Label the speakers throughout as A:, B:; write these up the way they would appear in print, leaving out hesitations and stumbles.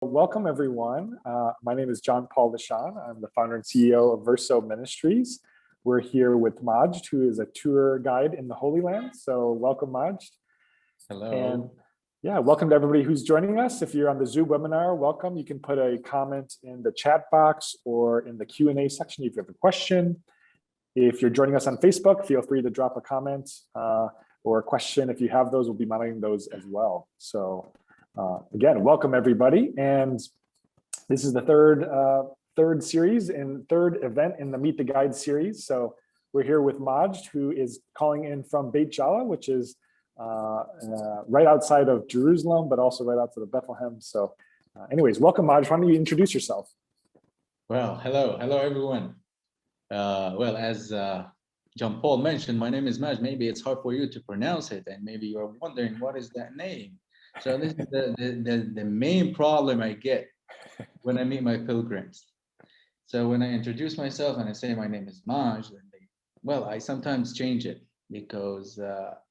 A: Welcome everyone. My name is John Paul Deshawn. I'm the founder and CEO of Verso Ministries. We're here with Majd, who is a tour guide in the Holy Land. So welcome, Majd.
B: Hello.
A: And yeah, welcome to everybody who's joining us. If you're on the Zoom webinar, welcome. You can put a comment in the chat box or in the Q&A section if you have a question. If you're joining us on Facebook, feel free to drop a comment or a question. If you have those, we'll be monitoring those as well. So again, welcome everybody. And this is the third series and third event in the Meet the Guide series. So we're here with Majd, who is calling in from Beit Jala, which is right outside of Jerusalem, but also right outside of Bethlehem. So anyways, welcome, Majd. Why don't you introduce yourself?
B: Well, hello everyone. Well, as John Paul mentioned, my name is Majd. Maybe it's hard for you to pronounce it, and maybe you're wondering what is that name. So this is the main problem I get when I meet my pilgrims. So when I introduce myself and I say my name is Majd, I sometimes change it because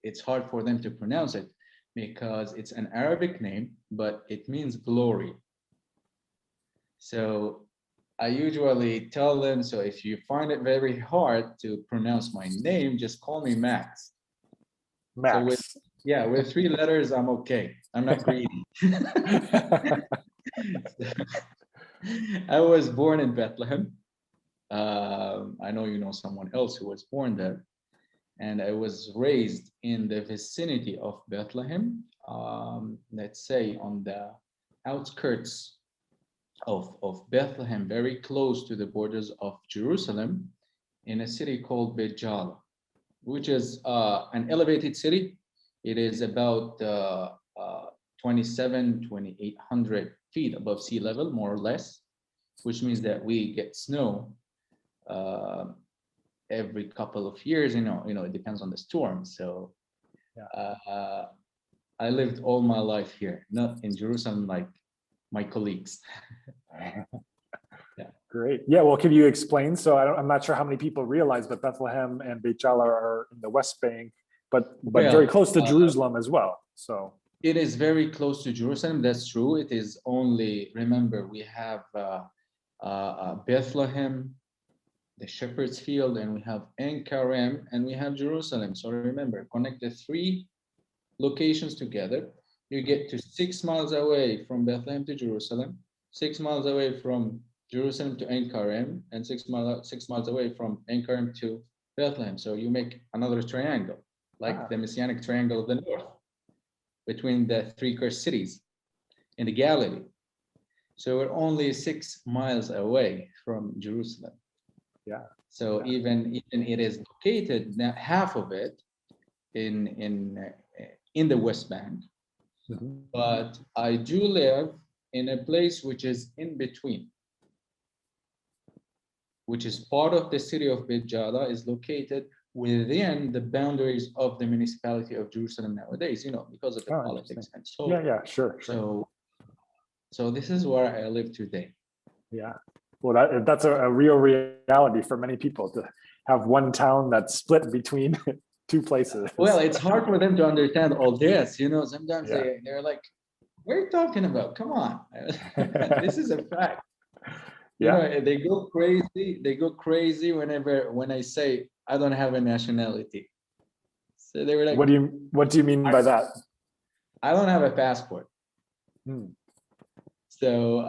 B: it's hard for them to pronounce it because it's an Arabic name, but it means glory. So I usually tell them, so if you find it very hard to pronounce my name, just call me Max.
A: Max.
B: So with 3 letters, I'm okay. I'm not greedy. I was born in Bethlehem. I know you know someone else who was born there. And I was raised in the vicinity of Bethlehem, let's say on the outskirts of Bethlehem, very close to the borders of Jerusalem, in a city called Beit Jala, which is an elevated city. It is about 2,800 feet above sea level, more or less, which means that we get snow every couple of years. You know, it depends on the storm. So I lived all my life here, not in Jerusalem like my colleagues.
A: Great. Yeah, well, can you explain? So I'm not sure how many people realize, but Bethlehem and Beit Jala are in the West Bank, but very close to Jerusalem as well. So
B: it is very close to Jerusalem. That's true. It is only, remember, we have Bethlehem, the Shepherd's Field, and we have Ein Karem, and we have Jerusalem. So remember, connect the 3 locations together. You get to 6 miles away from Bethlehem to Jerusalem, 6 miles away from Jerusalem to Ein Karem, and 6 miles away from Ein Karem to Bethlehem. So you make another triangle, like the Messianic Triangle of the North, between the 3 cursed cities in the Galilee. So we're only 6 miles away from Jerusalem. So even it is located, now half of it in the West Bank. But I do live in a place which is in between, which is part of the city of Beit Jala, is located within the boundaries of the municipality of Jerusalem nowadays, because of the politics and so on.
A: Sure.
B: So this is where I live today.
A: Yeah. Well, that's a real reality for many people, to have one town that's split between 2 places.
B: Well, it's hard for them to understand all this. Sometimes they're like, what are you talking about? Come on. This is a fact. They go crazy when I say I don't have a nationality. So they were like,
A: what do you mean by that?
B: I don't have a passport. So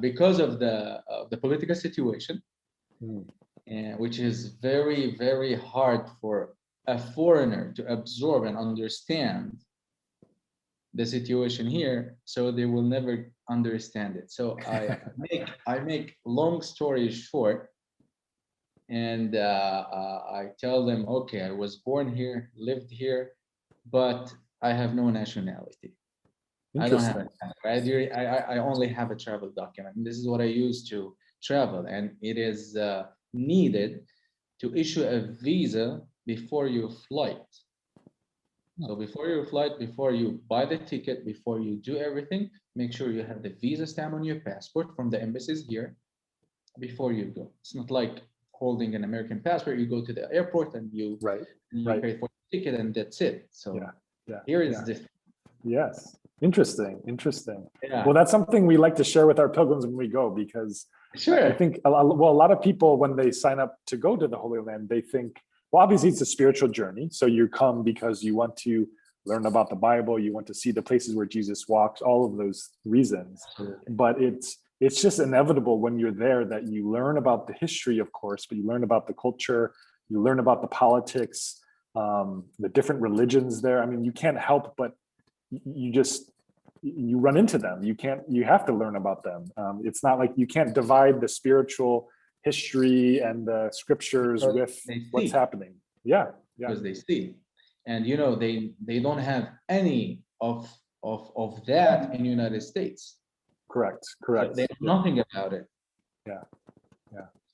B: because of the political situation, which is very, very hard for a foreigner to absorb and understand the situation here, so they will never understand it. So I make long story short, and I tell them, okay, I was born here, lived here, but I have no nationality. I don't have I only have a travel document. And this is what I use to travel, and it is needed to issue a visa before your flight. So before your flight, before you buy the ticket, before you do everything, make sure you have the visa stamp on your passport from the embassies here before you go. It's not like holding an American passport. You go to the airport and you pay for the ticket and that's it. So here is different.
A: Yes. Interesting.
B: Yeah,
A: Well, that's something we like to share with our pilgrims when we go, because I
B: sure.
A: think a lot of people, when they sign up to go to the Holy Land, they think, well, obviously it's a spiritual journey. So you come because you want to learn about the Bible, you want to see the places where Jesus walked, all of those reasons.
B: Absolutely.
A: But it's just inevitable when you're there that you learn about the history, of course, but you learn about the culture, you learn about the politics, the different religions there. I mean, you can't help but you run into them. You have to learn about them. It's not like you can't divide the spiritual history and the scriptures
B: Because
A: with
B: they
A: what's
B: see,
A: happening. Yeah.
B: because they see, and they don't have any of that in the United States.
A: Correct.
B: So they know nothing about it.
A: Yeah.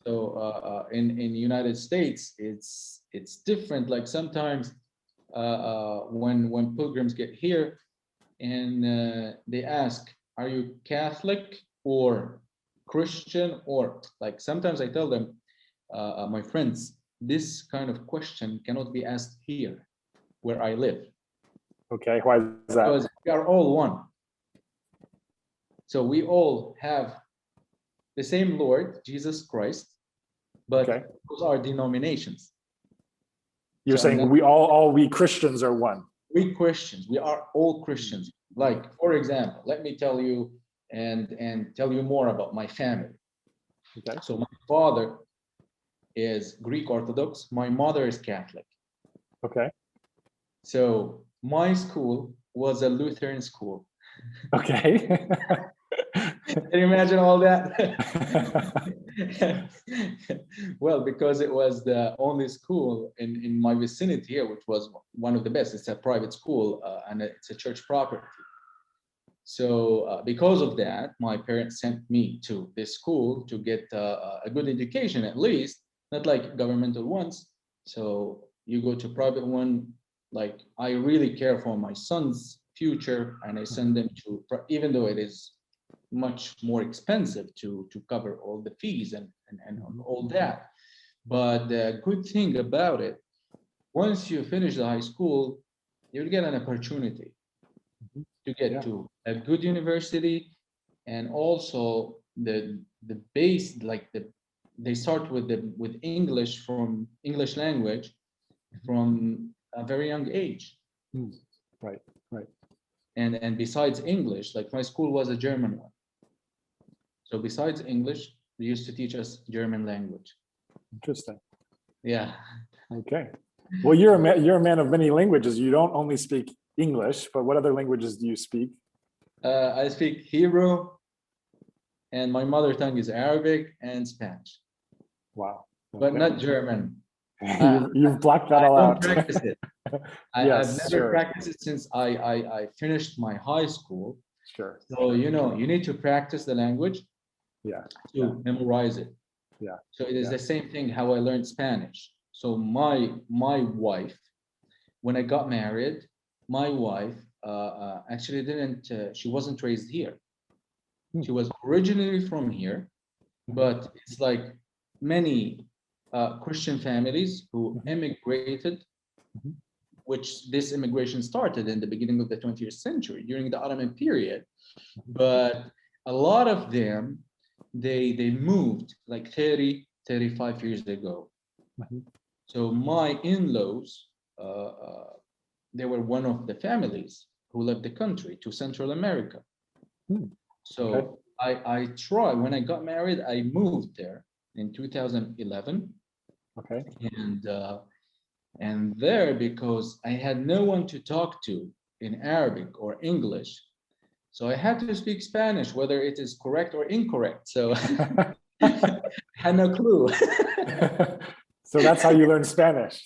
B: So in the United States, it's different. Like sometimes when pilgrims get here and they ask, "Are you Catholic or Christian?" Or like sometimes I tell them, my friends, this kind of question cannot be asked here where I live,
A: Okay. Why is that?
B: because we are all one. So we all have the same Lord, Jesus Christ, but
A: Okay.
B: those are denominations.
A: You're
B: So
A: saying we Christians are one.
B: we Christians, we are all Christians. Like, for example, let me tell you and tell you more about my family.
A: Okay.
B: So my father is Greek Orthodox, my mother is Catholic.
A: Okay.
B: So my school was a Lutheran school.
A: Okay.
B: Can you imagine all that? Well, because it was the only school in my vicinity here, which was one of the best. It's a private school and it's a church property. So because of that, my parents sent me to this school to get a good education, at least, not like governmental ones. So you go to private one, like I really care for my son's future, and I send them to, even though it is much more expensive to cover all the fees and all that. But the good thing about it, once you finish the high school, you'll get an opportunity to get to a good university, and also the base, like they start with English, from English language from a very young age.
A: Right.
B: And besides English, like my school was a German one. So besides English, they used to teach us German language.
A: Interesting.
B: Yeah.
A: Okay. Well, you're a man of many languages. You don't only speak English, but what other languages do you speak?
B: I speak Hebrew, and my mother tongue is Arabic and Spanish.
A: Wow. Okay.
B: But not German.
A: You've blocked that all out.
B: I don't practice it.
A: Yes,
B: I've never
A: sure.
B: practiced it since I finished my high school.
A: Sure.
B: So, you need to practice the language to memorize it.
A: Yeah.
B: So it is the same thing how I learned Spanish. So my wife, when I got married, my wife actually she wasn't raised here. She was originally from here, but it's like many Christian families who emigrated, which this immigration started in the beginning of the 20th century during the Ottoman period. But a lot of them, they moved like 30, 35 years ago. So my in-laws, they were one of the families who left the country to Central America. So I tried, when I got married, I moved there in 2011.
A: Okay.
B: And there, because I had no one to talk to in Arabic or English, so I had to speak Spanish, whether it is correct or incorrect. So I had no clue.
A: So that's how you learn Spanish.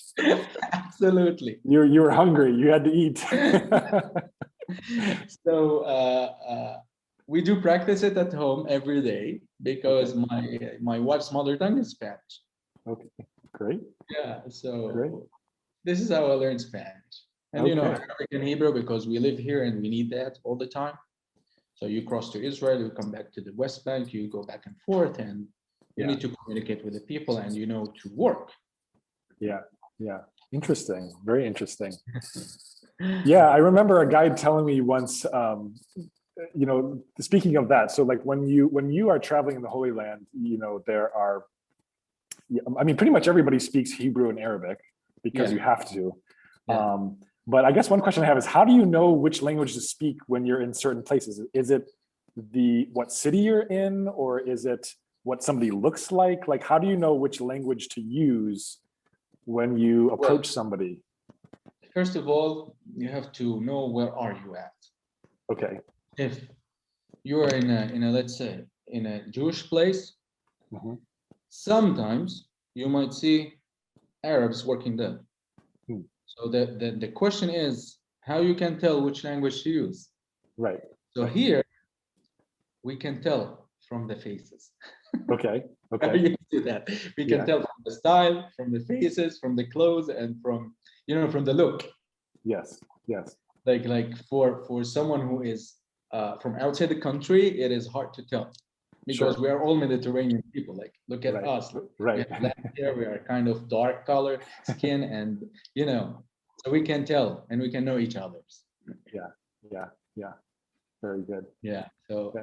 B: Absolutely.
A: You were hungry. You had to eat.
B: So we do practice it at home every day, because my wife's mother tongue is Spanish.
A: Okay, great.
B: Yeah, so
A: Great.
B: this is how I learned Spanish. And Arabic and Hebrew, because we live here and we need that all the time. So you cross to Israel, you come back to the West Bank, you go back and forth, and you need to communicate with the people, and to work.
A: Yeah. Interesting. Very interesting. Yeah, I remember a guide telling me once, speaking of that, so like when you are traveling in the Holy Land, there are, I mean, pretty much everybody speaks Hebrew and Arabic because you have to.
B: Yeah.
A: But I guess one question I have is, how do you know which language to speak when you're in certain places? Is it what city you're in, or is it what somebody looks like? Like, how do you know which language to use when you approach somebody?
B: First of all, you have to know where are you at.
A: Okay.
B: If you are in a let's say in a Jewish place, sometimes you might see Arabs working there. So the question is how you can tell which language to use.
A: Right.
B: So here we can tell from the faces.
A: Okay. Okay.
B: You do that. We can tell from the style, from the faces, from the clothes, and from from the look.
A: Yes. Yes.
B: Like for someone who is from outside the country, it is hard to tell because we are all Mediterranean people. Like, look at us.
A: Right.
B: We have black hair. We are kind of dark color skin, and so we can tell and we can know each other's.
A: Yeah. Yeah. Yeah. Very good.
B: Yeah. So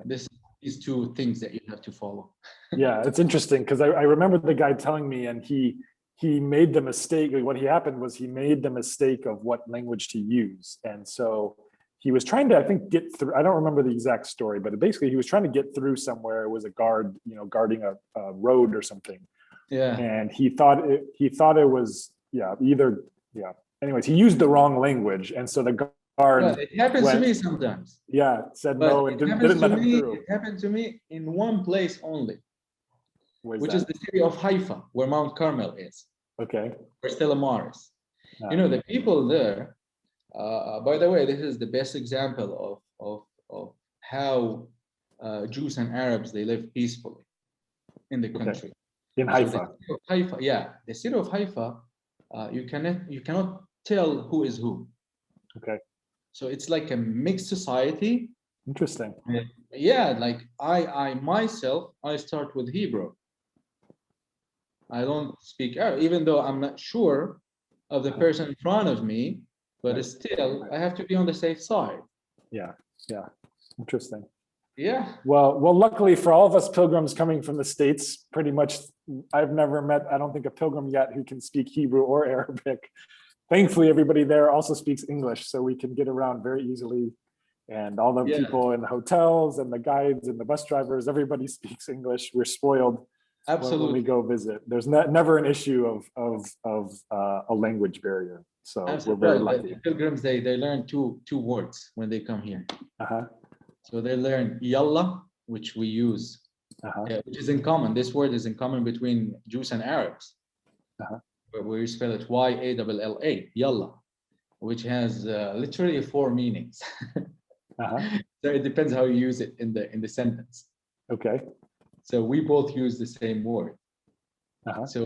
B: these two things that you have to follow.
A: Yeah, it's interesting because I remember the guy telling me, and he made the mistake. What happened was he made the mistake of what language to use, and so he was trying to, I think, get through. I don't remember the exact story, but basically he was trying to get through somewhere. It was a guard, guarding a road or something.
B: Yeah.
A: And he thought it was Anyways, he used the wrong language, and so the guard.
B: Well, it happens to me sometimes.
A: Yeah, said
B: but
A: no and didn't let him through.
B: It happened to me in one place only, which is the city of Haifa, where Mount Carmel is.
A: Okay.
B: Where Stella Maris. The people there. By the way, this is the best example of how Jews and Arabs they live peacefully in the country.
A: In Haifa.
B: So the city of Haifa, you cannot tell who is who.
A: Okay.
B: So it's like a mixed society.
A: Interesting.
B: Yeah, like I myself, I start with Hebrew. I don't speak Arab, even though I'm not sure of the person in front of me, but still I have to be on the safe side.
A: Yeah. Yeah. Interesting.
B: Yeah.
A: Well, luckily for all of us pilgrims coming from the States, pretty much I've never met, I don't think, a pilgrim yet who can speak Hebrew or Arabic. Thankfully, everybody there also speaks English, so we can get around very easily. And all the people in the hotels and the guides and the bus drivers, everybody speaks English. We're spoiled.
B: Absolutely.
A: When we go visit. There's never an issue of a language barrier. So we're very lucky.
B: The pilgrims, they learn two words when they come here. So they learn yalla, which we use, which is in common. This word is in common between Jews and Arabs. Where we spell it Y-A-L-L-A, yalla, which has literally 4 meanings. So it depends how you use it in the sentence.
A: Okay.
B: So we both use the same word. So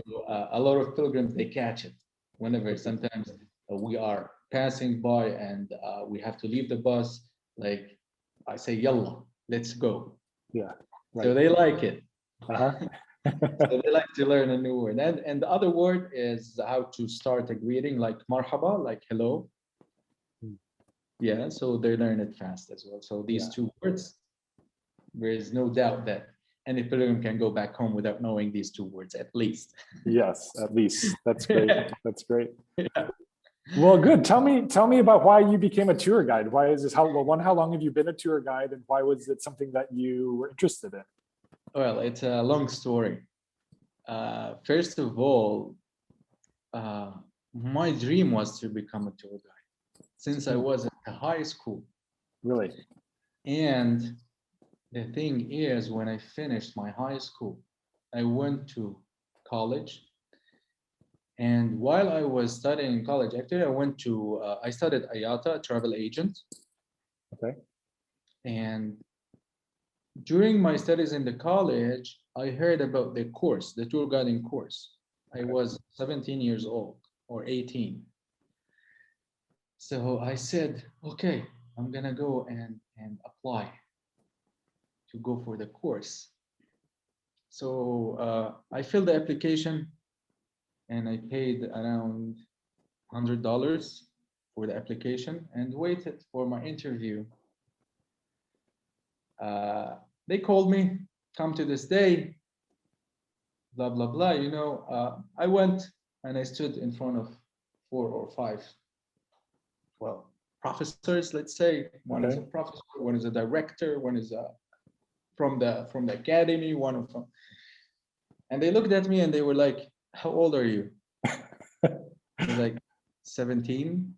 B: a lot of pilgrims, they catch it whenever sometimes we are passing by and we have to leave the bus. Like I say, yalla, let's go.
A: Yeah. Right.
B: So they like it. So they like to learn a new word. And the other word is how to start a greeting, like marhaba, like hello. Yeah, so they learn it fast as well. So these 2 words, there is no doubt that any pilgrim can go back home without knowing these 2 words, at least.
A: Yes, at least. That's great. That's great. Yeah. Well, good. Tell me about why you became a tour guide. Why is this? How long have you been a tour guide, and why was it something that you were interested in?
B: Well, it's a long story. First of all, my dream was to become a tour guide since I was in high school.
A: Really?
B: And the thing is, when I finished my high school, I went to college. And while I was studying in college, actually, I studied IATA, travel agent.
A: Okay.
B: And during my studies in the college, I heard about the course, the tour guiding course. I was 17 years old or 18. So I said, okay, I'm gonna go and apply to go for the course. So I filled the application and I paid around $100 for the application and waited for my interview. They called me, come to this day, blah, blah, blah. I went and I stood in front of 4 or 5, professors, let's say. One is a professor, one is a director, one is from the academy, and they looked at me and they were like, how old are you? I was like, 17.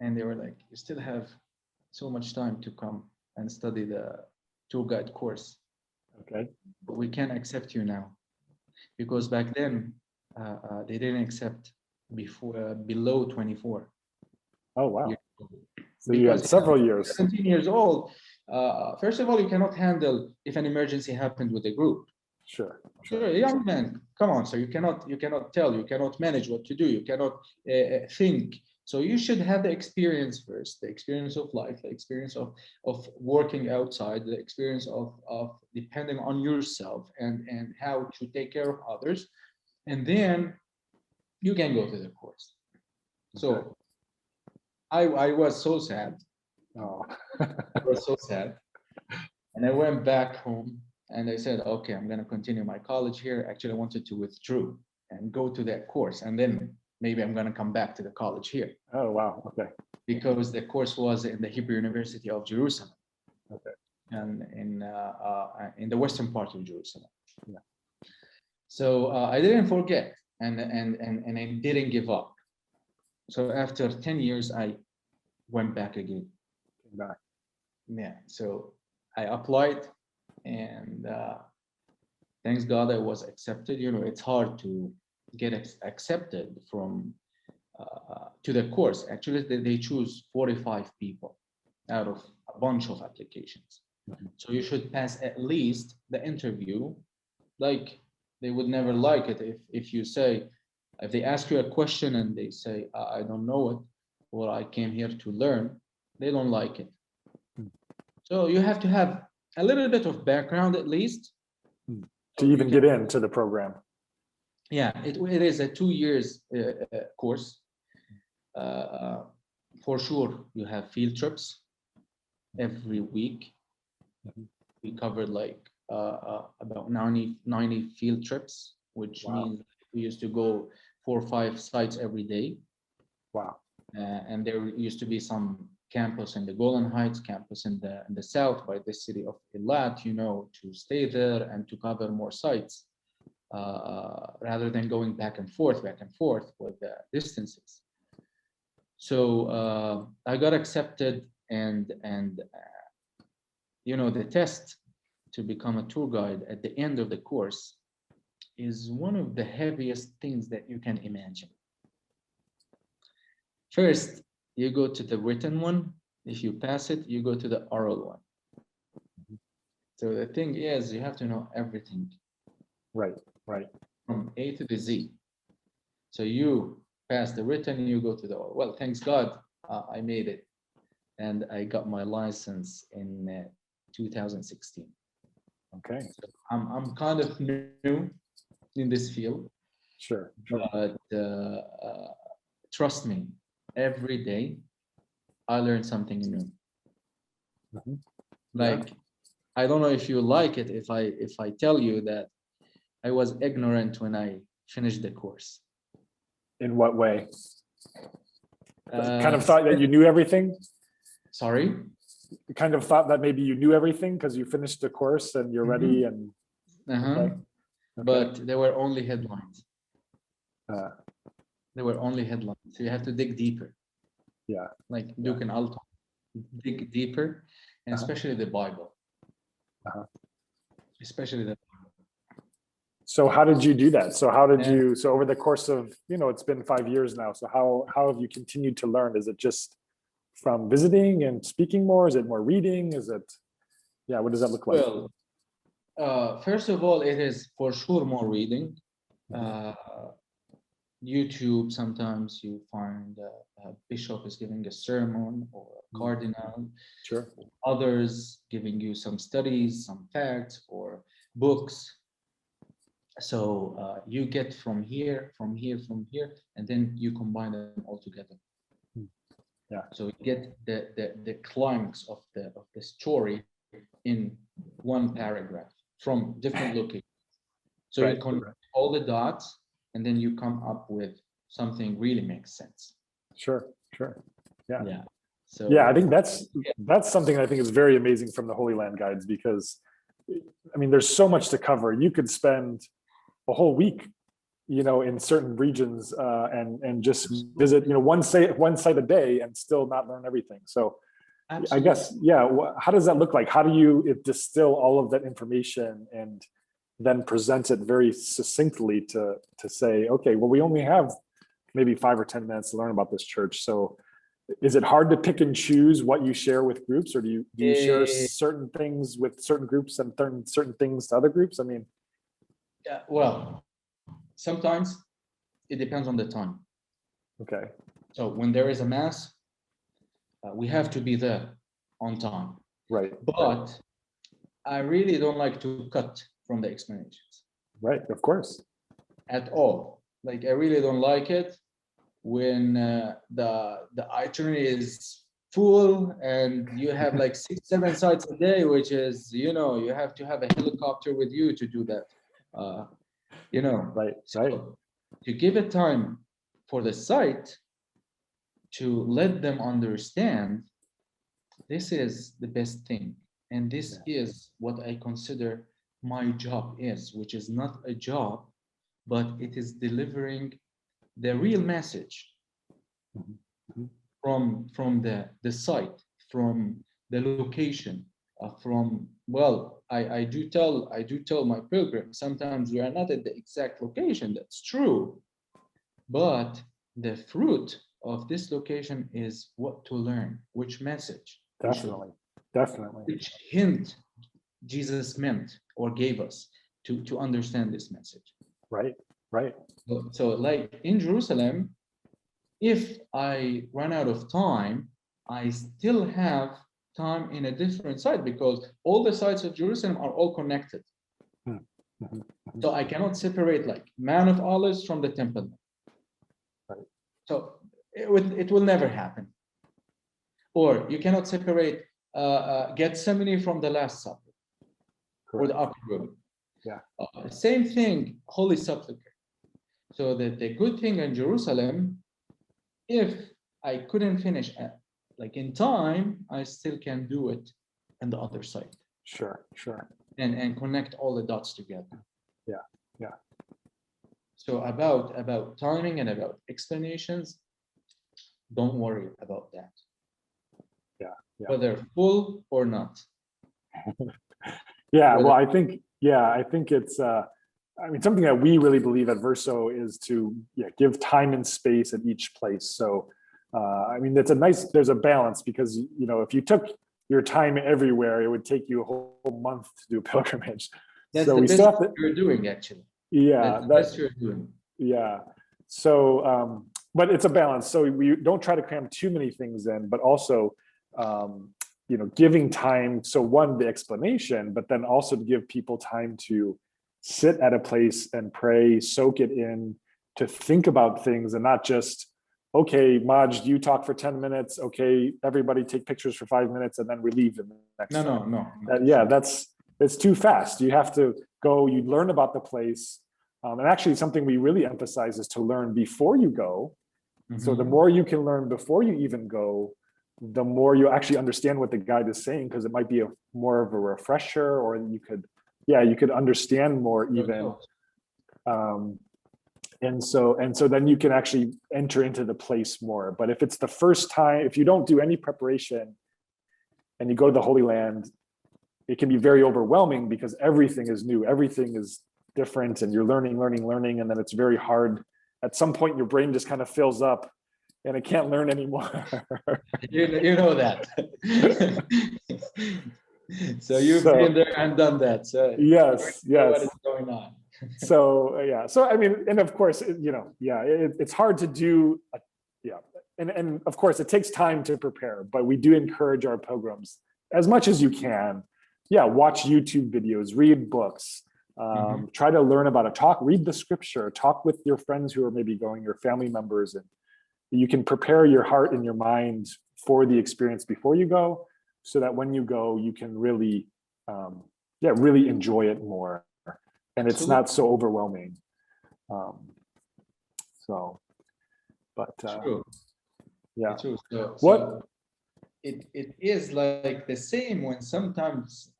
B: And they were like, you still have so much time to come and study the tour guide course.
A: Okay.
B: But we can't accept you now. Because back then, they didn't accept below 24.
A: Oh, wow. So
B: Because
A: you had several years.
B: 17 years old. First of all, you cannot handle if an emergency happened with a group.
A: Sure.
B: Sure, a young man, come on. So you cannot tell, you cannot manage what to do, you cannot think. So you should have the experience first, the experience of life, the experience of working outside, the experience of depending on yourself and how to take care of others. And then you can go to the course. So I was so sad.
A: Oh.
B: I was so sad. And I went back home and I said, okay, I'm going to continue my college here. Actually, I wanted to withdraw and go to that course. And then maybe I'm going to come back to the college here.
A: Oh, wow. Okay.
B: Because the course was in the Hebrew University of Jerusalem.
A: Okay.
B: And in the western part of Jerusalem.
A: Yeah.
B: So I didn't forget and I didn't give up. So after 10 years, I went back again.
A: Came back.
B: Yeah. So I applied and thanks God I was accepted. It's hard to get accepted from to the course. Actually, they choose 45 people out of a bunch of applications. Mm-hmm. So you should pass at least the interview. Like they would never like it if they ask you a question and they say, I don't know it, or I came here to learn, they don't like it. Mm-hmm. So you have to have a little bit of background at least.
A: To even get into the program.
B: Yeah, it is a 2 years course. For sure, you have field trips every week. Mm-hmm. We covered like about 90 field trips, which means we used to go 4 or 5 sites every day.
A: Wow.
B: And there used to be some campus in the Golan Heights, campus in the south by the city of Eilat, to stay there and to cover more sites rather than going back and forth with the distances. So I got accepted and the test to become a tour guide at the end of the course is one of the heaviest things that you can imagine. First, you go to the written one. If you pass it, you go to the oral one. So the thing is, you have to know everything.
A: Right.
B: From A to the Z. So you pass the written, you go to the oral. Well, thanks God, I made it. And I got my license in 2016.
A: Okay.
B: So I'm kind of new in this field.
A: Sure.
B: But trust me, every day I learn something new. Mm-hmm. Like, I don't know if you like it if I tell you that I was ignorant when I finished the course.
A: In what way? Kind of thought that you knew everything?
B: Sorry?
A: You kind of thought that maybe you knew everything because you finished the course and you're ready and
B: okay. But there were only headlines. There were only headlines. So you have to dig deeper.
A: Yeah.
B: Like Duke and Alton. Dig deeper, and especially the Bible. Especially the Bible.
A: So how did you do that? So over the course of, it's been 5 years now. So how have you continued to learn? Is it just from visiting and speaking more? Is it more reading? What does that look like?
B: Well, first of all, it is for sure more reading. YouTube, sometimes you find a bishop is giving a sermon or a cardinal.
A: Sure.
B: Others giving you some studies, some facts or books. You get from here, and then you combine them all together.
A: Yeah.
B: So you get the climax of the story in one paragraph from different locations. So
A: Right.
B: you connect all the dots, and then you come up with something really makes sense.
A: Sure. Yeah.
B: Yeah. So
A: yeah, I think that's something I think is very amazing from the Holy Land guides, because I mean, there's so much to cover. You could spend a whole week, in certain regions, and just visit, one site a day and still not learn everything. So
B: absolutely.
A: I guess, yeah. How does that look like? How do you distill all of that information and then present it very succinctly to say, okay, well, we only have maybe 5 or 10 minutes to learn about this church. So is it hard to pick and choose what you share with groups, or do you share certain things with certain groups and certain things to other groups? I mean,
B: yeah, well, sometimes it depends on the time.
A: Okay.
B: So when there is a mass, we have to be there on time.
A: Right.
B: But I really don't like to cut from the explanations.
A: Right. Of course.
B: At all. Like, I really don't like it when the itinerary is full and you have like 6-7 sites a day, which is, you have to have a helicopter with you to do that.
A: Right.
B: So to give it time for the site to let them understand, this is the best thing. And this is what I consider my job is, which is not a job, but it is delivering the real message from the site, from the location, I do tell my pilgrims, sometimes we are not at the exact location, that's true, but the fruit of this location is what to learn, which message,
A: Definitely.
B: which hint Jesus meant or gave us to understand this message.
A: Right.
B: So like in Jerusalem, if I run out of time, I still have time in a different site, because all the sites of Jerusalem are all connected. So I cannot separate like Mount of Olives from the temple.
A: Right.
B: So it will never happen. Or you cannot separate Gethsemane from the Last Supper. Correct. Or the upper room.
A: Yeah.
B: Same thing, Holy Sepulchre. So the good thing in Jerusalem, if I couldn't finish like in time, I still can do it on the other side.
A: Sure.
B: And connect all the dots together.
A: Yeah.
B: So about timing and about explanations, don't worry about that.
A: Yeah.
B: Whether full or not.
A: Yeah. Well, I think it's something that we really believe at Verso is to give time and space at each place. So there's a balance, because if you took your time everywhere, it would take you a whole month to do a pilgrimage.
B: That's
A: so
B: the
A: we
B: best
A: still have to,
B: you're doing, actually.
A: Yeah,
B: that's the best you're doing.
A: Yeah. So but it's a balance. So we don't try to cram too many things in, but also giving time. So one, the explanation, but then also to give people time to sit at a place and pray, soak it in, to think about things, and not just, okay, Majd, you talk for 10 minutes. Okay, everybody take pictures for 5 minutes, and then we leave the next.
B: No.
A: It's too fast. You have to go, you learn about the place. And actually something we really emphasize is to learn before you go. So the more you can learn before you even go, the more you actually understand what the guide is saying, because it might be more of a refresher, or you could understand more even. And so then you can actually enter into the place more. But if it's the first time, if you don't do any preparation and you go to the Holy Land, it can be very overwhelming, because everything is new, everything is different, and you're learning, and then it's very hard. At some point, your brain just kind of fills up and it can't learn anymore.
B: you know that. So you've been there and done that. So
A: yes.
B: What is going on?
A: So and of course, it's hard to do. And of course, it takes time to prepare, but we do encourage our pilgrims as much as you can. Watch YouTube videos, read books, Try to learn about it. Read the scripture, talk with your friends who are maybe going, your family members, and you can prepare your heart and your mind for the experience before you go, so that when you go, you can really, really enjoy it more, and it's not so overwhelming.
B: True.
A: Yeah.
B: True. So
A: What?
B: It is like the same when sometimes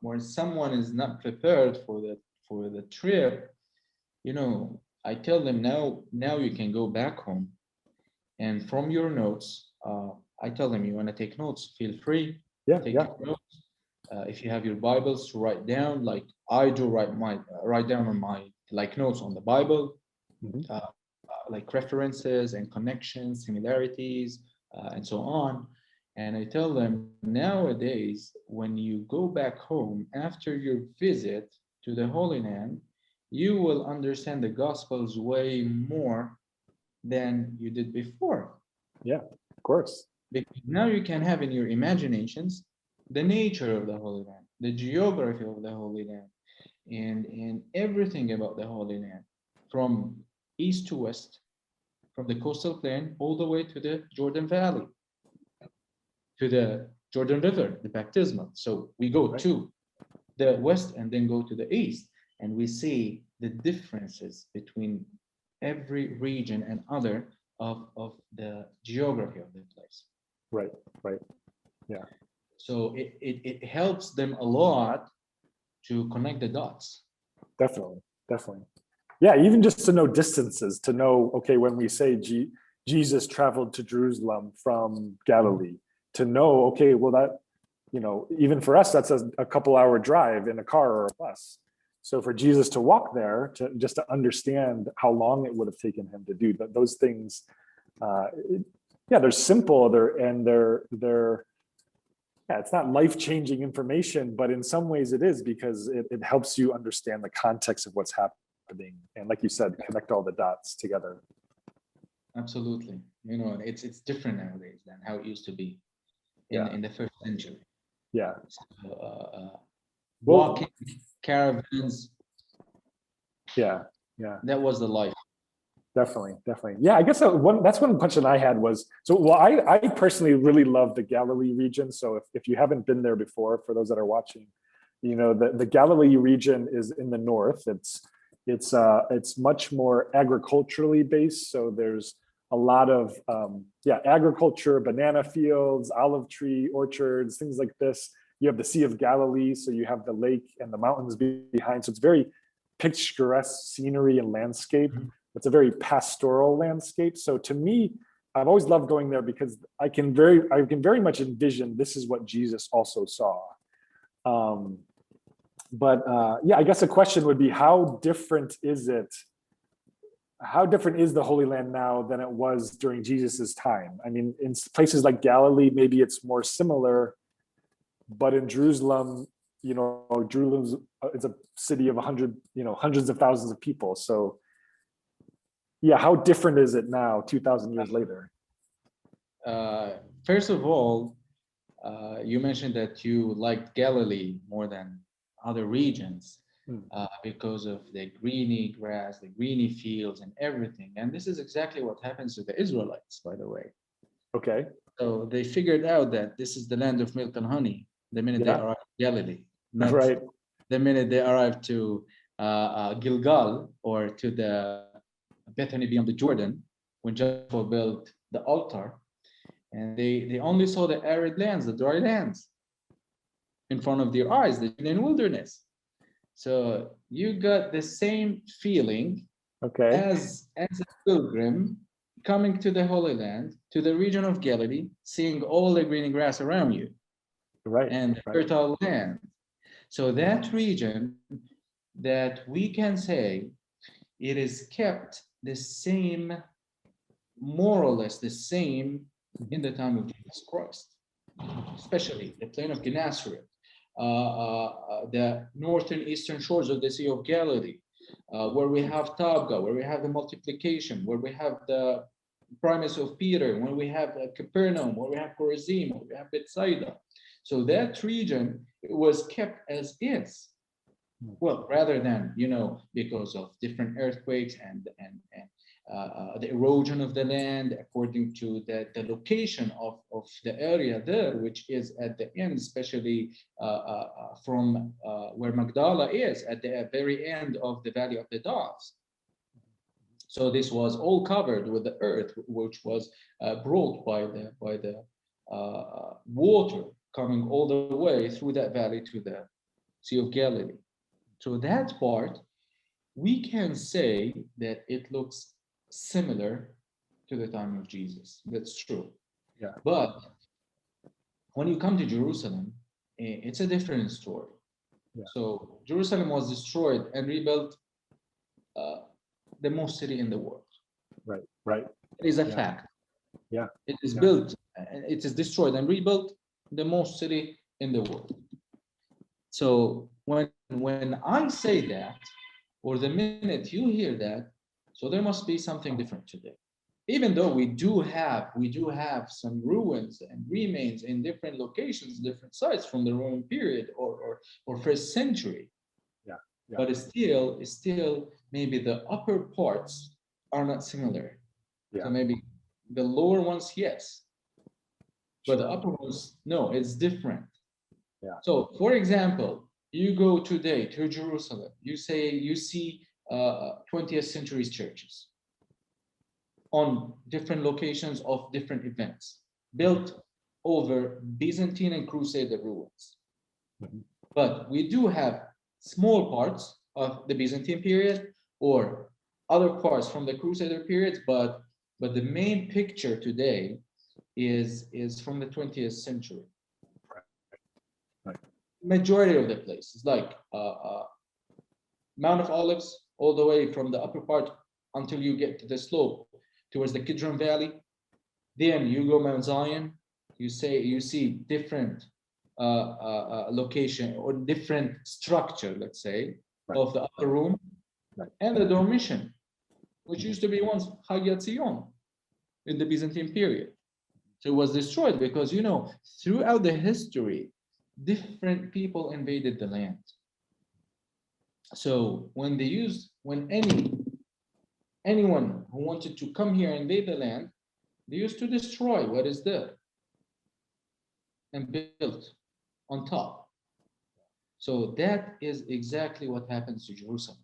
B: when someone is not prepared for the trip, I tell them now you can go back home, and from your notes, I tell them, you want to take notes, feel free. Take notes. If you have your Bibles, to write down, like I do, write down on my notes on the Bible, like references and connections, similarities, and so on. And I tell them, nowadays, when you go back home after your visit to the Holy Land, you will understand the Gospels way more than you did before.
A: Yeah, of course.
B: Because now you can have in your imaginations the nature of the Holy Land, the geography of the Holy Land, and everything about the Holy Land, from east to west, from the coastal plain all the way to the Jordan Valley, to the Jordan River, the baptismal. So we go to the west and then go to the east, and we see the differences between every region and other of the geography of the place.
A: Right. Yeah.
B: So it helps them a lot to connect the dots.
A: Definitely. Yeah, even just to know distances, to know, okay, when we say Jesus traveled to Jerusalem from Galilee, to know, okay, well, that, even for us, that's a couple hour drive in a car or a bus. So for Jesus to walk there, just to understand how long it would have taken him to do those things, they're simple, it's not life-changing information, but in some ways it is, because it helps you understand the context of what's happening, and like you said, connect all the dots together.
B: Absolutely. It's different nowadays than how it used to be in the first century.
A: Yeah.
B: So, walking caravans.
A: Yeah.
B: That was the life.
A: Definitely. Yeah, I guess that's one question I had was, I personally really love the Galilee region. So if you haven't been there before, for those that are watching, the Galilee region is in the north. It's much more agriculturally based. So there's a lot of agriculture, banana fields, olive tree orchards, things like this. You have the Sea of Galilee, so you have the lake and the mountains behind. So it's very picturesque scenery and landscape. It's a very pastoral landscape. So to me, I've always loved going there, because I can very much envision this is what Jesus also saw. I guess the question would be, how different is it? How different is the Holy Land now than it was during Jesus's time? I mean, in places like Galilee, maybe it's more similar, but in Jerusalem, Jerusalem's it's a city of hundreds of thousands of people. So yeah, how different is it now, 2,000 years later?
B: First of all, you mentioned that you liked Galilee more than other regions because of the greeny grass, the greeny fields, and everything. And this is exactly what happens to the Israelites, by the way.
A: Okay.
B: So they figured out that this is the land of milk and honey the minute they arrived to Galilee, not the minute they arrived to Gilgal or to the Bethany beyond the Jordan, when Joshua built the altar, and they only saw the arid lands, the dry lands in front of their eyes, the Judean wilderness. So you got the same feeling as a pilgrim coming to the Holy Land, to the region of Galilee, seeing all the green grass around you, and the fertile land. So that region, that we can say it is kept the same, more or less the same, in the time of Jesus Christ, especially the plain of Gennesaret, the northern eastern shores of the Sea of Galilee, where we have Tabgha, where we have the multiplication, where we have the promise of Peter, when we have Capernaum, where we have Chorazim, where we have Bethsaida. So that region was kept as is. Well, rather than, because of different earthquakes and the erosion of the land, according to the location of the area there, which is at the end, especially from where Magdala is, at the very end of the Valley of the Doves. So this was all covered with the earth, which was brought by the water coming all the way through that valley to the Sea of Galilee. So that part, we can say that it looks similar to the time of Jesus. That's true.
A: Yeah.
B: But when you come to Jerusalem, it's a different story.
A: Yeah.
B: So Jerusalem was destroyed and rebuilt, the most city in the world.
A: Right.
B: It is a fact.
A: Yeah.
B: It is built, it is destroyed and rebuilt, the most city in the world. So when I say that, or the minute you hear that, so there must be something different today. Even though we do have some ruins and remains in different locations, different sites from the Roman period or first century.
A: Yeah.
B: But still maybe the upper parts are not similar.
A: Yeah.
B: So maybe the lower ones, yes, but
A: Sure.
B: the upper ones, no, it's different.
A: Yeah.
B: So, for example, you go today to Jerusalem, you see 20th century churches on different locations of different events, built over Byzantine and Crusader ruins.
A: Mhm.
B: But we do have small parts of the Byzantine period or other parts from the Crusader periods, but the main picture today is from the 20th century.
A: Right.
B: Majority of the places, like Mount of Olives, all the way from the upper part until you get to the slope towards the Kidron Valley. Then you go Mount Zion. You see different location or different structure, let's say, of the upper room, and the Dormition, which used to be once Hagia Zion in the Byzantine period. So it was destroyed because, throughout the history, different people invaded the land. So when anyone who wanted to come here and invade the land, they used to destroy what is there and build on top. So that is exactly what happens to Jerusalem.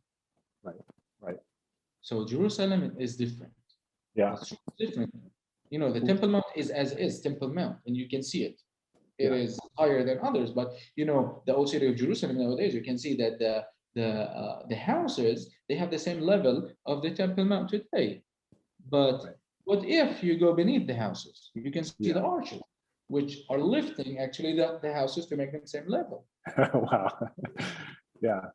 A: Right.
B: So Jerusalem is different.
A: Yeah.
B: It's different. The Temple Mount is as is Temple Mount, and you can see it. It is higher than others, but the old city of Jerusalem nowadays, you can see that the houses, they have the same level of the Temple Mount today. But what if you go beneath the houses? You can see the arches, which are lifting actually the houses to make them same level.
A: Wow. Yeah.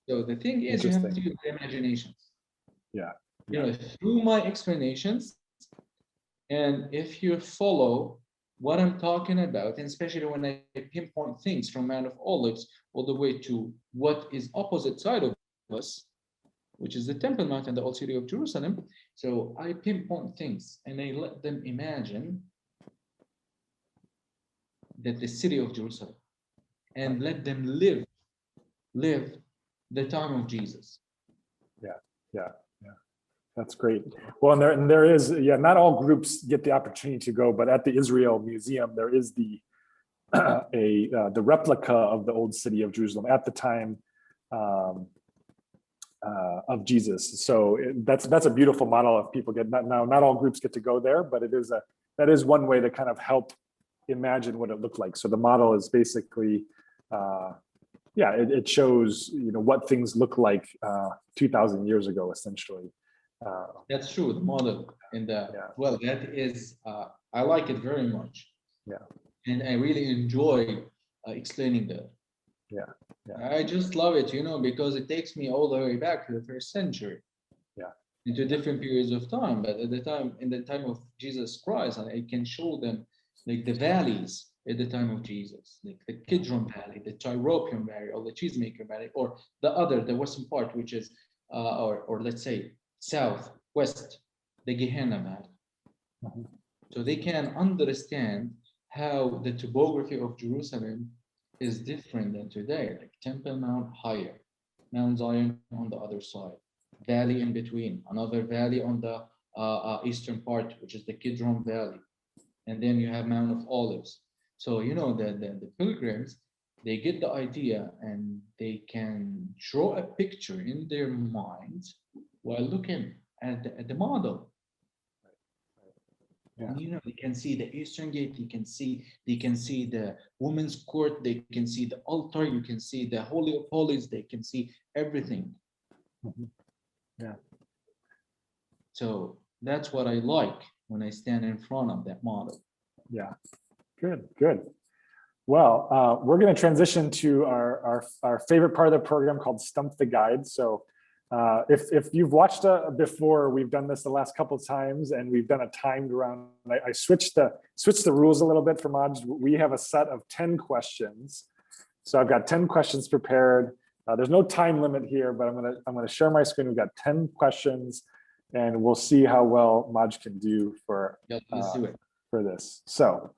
B: So the thing is, you have to use your imaginations.
A: Yeah.
B: Through my explanations, and if you follow what I'm talking about, and especially when I pinpoint things from Mount of Olives all the way to what is opposite side of us, which is the Temple Mount and the old city of Jerusalem. So I pinpoint things and I let them imagine that the city of Jerusalem, and let them live the time of Jesus.
A: Yeah. That's great. Well, and there is, not all groups get the opportunity to go, but at the Israel Museum, there is the replica of the old city of Jerusalem at the time of Jesus. So that's a beautiful model. If people get not all groups get to go there, but that is one way to kind of help imagine what it looked like. So the model is basically, it shows what things look like 2,000 years ago, essentially.
B: That's true. The model well, that is I like it very much. And I really enjoy explaining that. I just love it, because it takes me all the way back to the first century. Into different periods of time, but in the time of Jesus Christ, and I can show them like the valleys at the time of Jesus, like the Kidron Valley, the Tyropian Valley, or the Cheesemaker Valley, or the western part, which is or let's say southwest, the Gehenna Valley. So they can understand how the topography of Jerusalem is different than today. Like Temple Mount higher, Mount Zion on the other side, valley in between, another valley on the eastern part, which is the Kidron Valley, and then you have Mount of Olives. So the pilgrims, they get the idea and they can draw a picture in their minds while looking at the model.
A: Yeah.
B: You can see the eastern gate, they can see the women's court, they can see the altar, you can see the Holy of Holies, they can see everything.
A: Yeah.
B: So that's what I like when I stand in front of that model.
A: Yeah. Good. Well, we're going to transition to our favorite part of the program called Stump the Guide. So if you've watched before, we've done this the last couple of times, and we've done a timed round. I switched the rules a little bit for Majd. We have a set of 10 questions. So I've got 10 questions prepared. There's no time limit here, but I'm gonna share my screen. We've got 10 questions, and we'll see how well Majd can do for
B: Let's do it.
A: for this. So,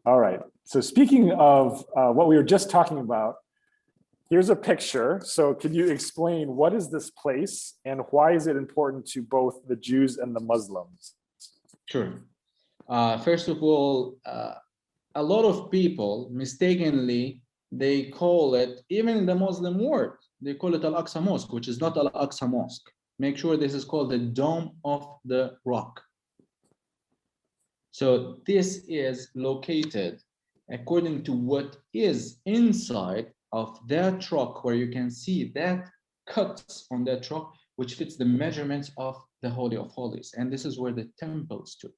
A: all right. So speaking of what we were just talking about, here's a picture. So can you explain what is this place and why is it important to both the Jews and the Muslims?
B: Sure. First of all, a lot of people mistakenly, they call it, even in the Muslim world, they call it Al-Aqsa Mosque, which is not Al-Aqsa Mosque. Make sure this is called the Dome of the Rock. So this is located according to what is inside of that rock, where you can see that cuts on that rock, which fits the measurements of the Holy of Holies. And this is where the temple stood.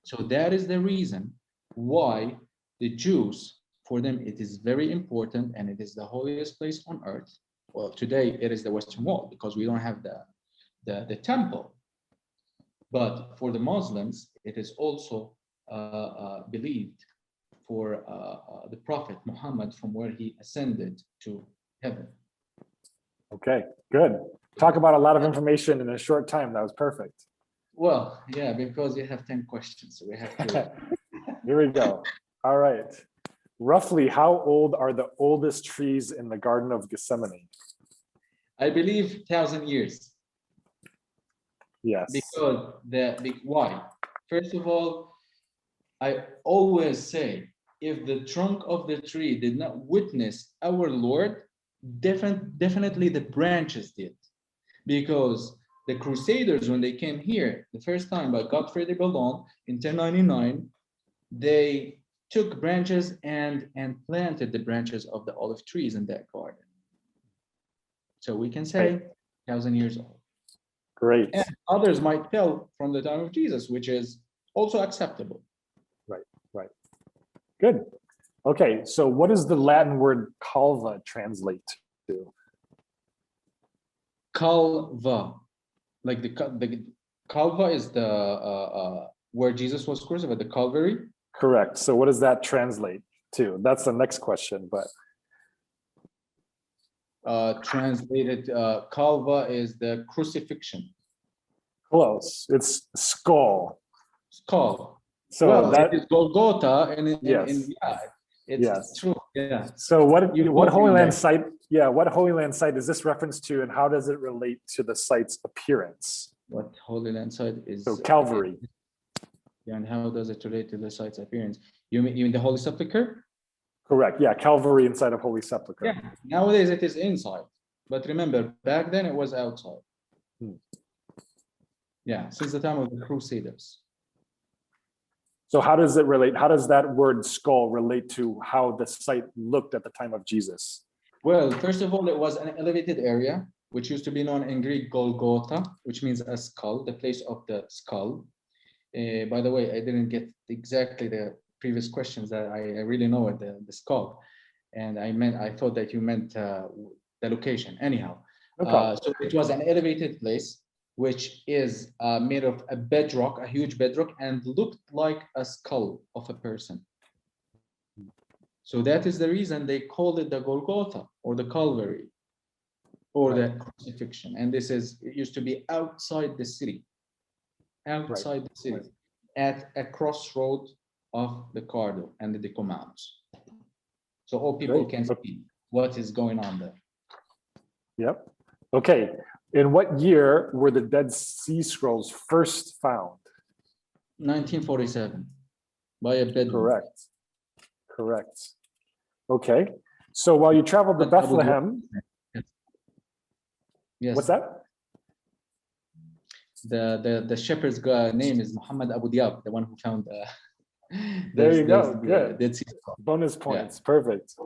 B: So that is the reason why the Jews, for them, it is very important, and it is the holiest place on earth. Well, today it is the Western Wall because we don't have the temple. But for the Muslims, it is also believed for the Prophet Muhammad, from where he ascended to heaven.
A: Okay, good. Talk about a lot of information in a short time. That was perfect.
B: Well, yeah, because you have 10 questions, so we have to.
A: Here we go. All right. Roughly, how old are the oldest trees in the Garden of Gethsemane?
B: I believe 1,000 years.
A: Yes.
B: Because why? First of all, I always say, if the trunk of the tree did not witness our Lord, definitely the branches did. Because the Crusaders, when they came here the first time by Godfrey de Bouillon in 1099, they took branches and planted the branches of the olive trees in that garden. So we can say 1,000 years old.
A: Great.
B: And others might tell from the time of Jesus, which is also acceptable.
A: Right. Good. Okay, so what does the Latin word calva translate to?
B: Calva, like the calva is the where Jesus was crucified, the Calvary.
A: Correct. So what does that translate to? That's the next question, but
B: Translated, calva is the crucifixion.
A: close. It's skull.
B: Skull.
A: So
B: well,
A: that
B: it is Golgotha, and
A: yes.
B: yeah, it's
A: Yes.
B: true. Yeah.
A: So what Holy Land
B: that.
A: site? Yeah, what Holy Land site is this reference to, and how does it relate to the site's appearance?
B: What Holy Land site is?
A: So Calvary.
B: Yeah, and how does it relate to the site's appearance? You mean the Holy Sepulchre?
A: Correct. Yeah, Calvary inside of Holy Sepulchre.
B: Yeah. Nowadays it is inside, but remember back then it was outside. Yeah, since the time of the Crusaders.
A: So how does it relate? How does that word skull relate to how the site looked at the time of Jesus?
B: Well, first of all, it was an elevated area, which used to be known in Greek Golgotha, which means a skull, the place of the skull. By the way, I didn't get exactly the previous questions that I really know it, the skull. And I thought that you meant the location. Anyhow, so it was an elevated place, which is made of a bedrock, a huge bedrock, and looked like a skull of a person. So that is the reason they called it the Golgotha or the Calvary or the crucifixion. And it used to be outside the city, at a crossroad of the Cardo and the Deco Mounts. so all people
A: Great.
B: can see what is going on there.
A: Yep. Okay. In what year were the Dead Sea Scrolls first found?
B: 1947, by a Bedouin.
A: Correct. Correct. Okay. So while you traveled to
B: But Abu Dhabi-
A: Bethlehem,
B: Yes.
A: what's that?
B: The shepherd's name is Muhammad Abu Diab, the one who found
A: There you go.
B: the
A: Good.
B: Dead Sea Scrolls.
A: Bonus points. Perfect.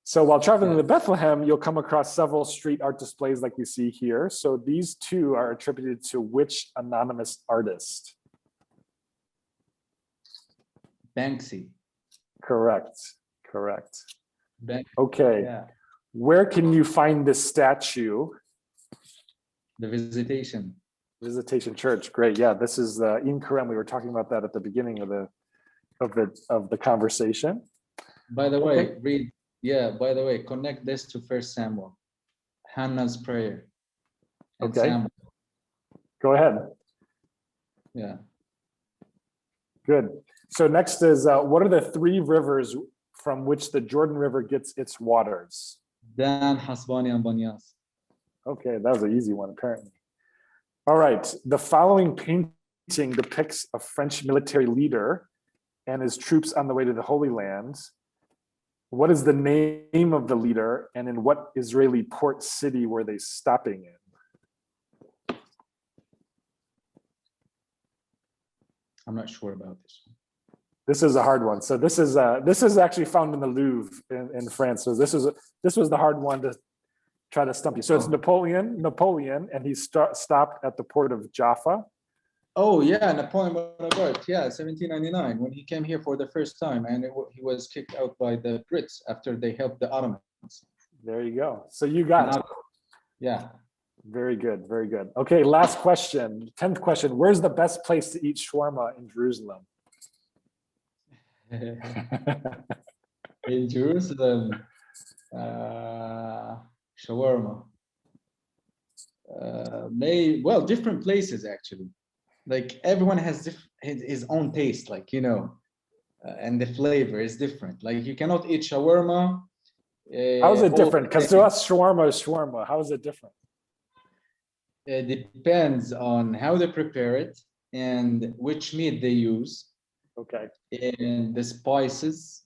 A: So while traveling to Bethlehem, you'll come across several street art displays like we see here. So these two are attributed to which anonymous artist?
B: Banksy.
A: Correct. Correct.
B: Banksy.
A: Okay.
B: Yeah.
A: Where can you find this statue?
B: The Visitation.
A: Visitation Church. Great. Yeah, this is in Qur'an. We were talking about that at the beginning of the conversation.
B: By the way,
A: Okay.
B: by the way, connect this to First Samuel, Hannah's prayer. And
A: Okay.
B: Samuel.
A: Go ahead.
B: Yeah.
A: Good. So next is what are the three rivers from which the Jordan River gets its waters?
B: Dan, Hasbani, and Banyas.
A: Okay, that was an easy one, apparently. All right. The following painting depicts a French military leader and his troops on the way to the Holy Land. What is the name of the leader, and in what Israeli port city were they stopping in?
B: I'm not sure about this one.
A: This is a hard one. So this is actually found in the Louvre in France. So this was the hard one to try to stump you. So it's Napoleon, and he stopped at the port of Jaffa.
B: Oh yeah, Napoleon Bonaparte. Yeah, 1799 when he came here for the first time, and he was kicked out by the Brits after they helped the Ottomans.
A: There you go. So you got it.
B: Yeah.
A: Very good. Very good. Okay, last question. 10th question. Where's the best place to eat shawarma in Jerusalem?
B: In Jerusalem, shawarma. Different places actually. Like everyone has his own taste, like and the flavor is different. Like you cannot eat shawarma.
A: How is it different? Because to us, shawarma is shawarma. How is it different?
B: It depends on how they prepare it and which meat they use.
A: Okay.
B: And the spices,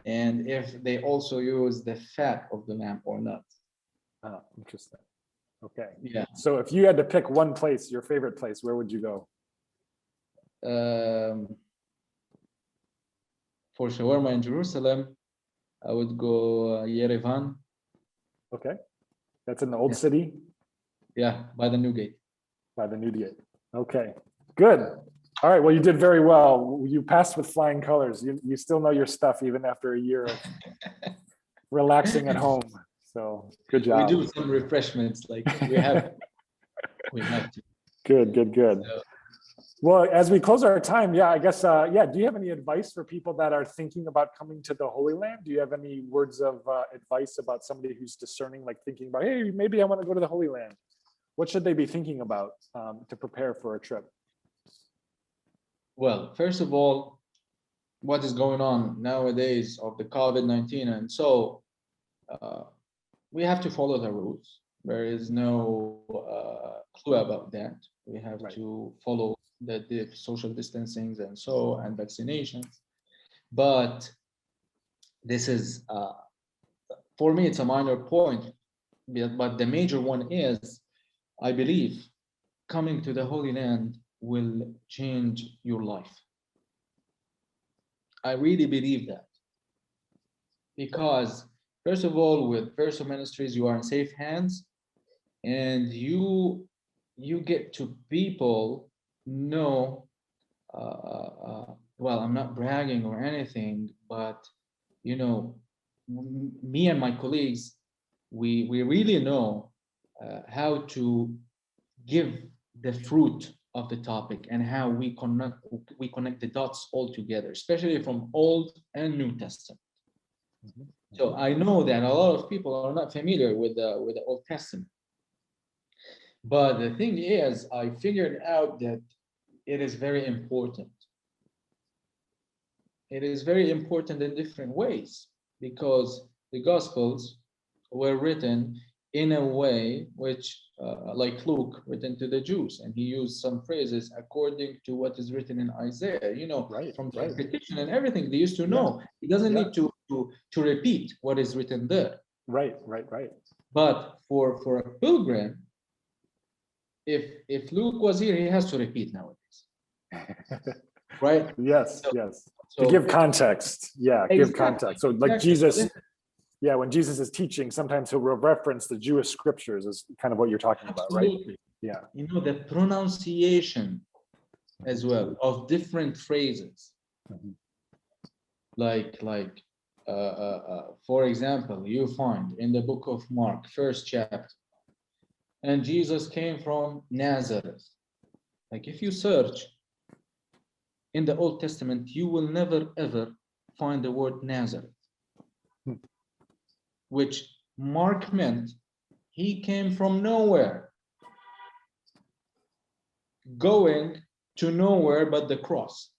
B: and if they also use the fat of the lamb or not.
A: Oh, interesting. Okay.
B: Yeah.
A: So if you had to pick one place, your favorite place, where would you go?
B: For shawarma in Jerusalem, I would go Yerevan.
A: Okay. That's in the old city?
B: Yeah, by the New Gate.
A: By the New Gate. Okay. Good. All right. Well, you did very well. You passed with flying colors. You still know your stuff even after a year of relaxing at home. So good job.
B: We do some refreshments, like we have to.
A: Good. So, well, as we close our time, I guess, do you have any advice for people that are thinking about coming to the Holy Land? Do you have any words of advice about somebody who's discerning, like thinking about, hey, maybe I want to go to the Holy Land? What should they be thinking about to prepare for a trip?
B: Well, first of all, what is going on nowadays of the COVID-19, and so we have to follow the rules. There is no clue about that. We have to follow the social distancing and vaccinations. But this is, for me, it's a minor point. But the major one is, I believe, coming to the Holy Land will change your life. I really believe that. Because, first of all, with Verso Ministries, you are in safe hands, and you get to people know, well, I'm not bragging or anything, but me and my colleagues, we really know how to give the fruit of the topic and how we connect the dots all together, especially from Old and New Testament. So I know that a lot of people are not familiar with the Old Testament. But the thing is, I figured out that it is very important. It is very important in different ways. because the Gospels were written in a way which, like Luke, written to the Jews, and he used some phrases according to what is written in Isaiah. From the repetition and everything, they used to know. He doesn't need to repeat what is written there.
A: Right.
B: But for a pilgrim, if Luke was here, he has to repeat nowadays. Right?
A: Yes.
B: So,
A: to give context. Yeah,
B: exactly,
A: give context. So like
B: exactly.
A: Jesus, when Jesus is teaching, sometimes he'll reference the Jewish scriptures is kind of what you're talking about, right?
B: Absolutely.
A: Yeah.
B: The pronunciation as well of different phrases. Like for example, you find in the book of Mark, 1st chapter, and Jesus came from Nazareth. Like if you search in the Old Testament, you will never ever find the word Nazareth, which Mark meant he came from nowhere, going to nowhere but the cross.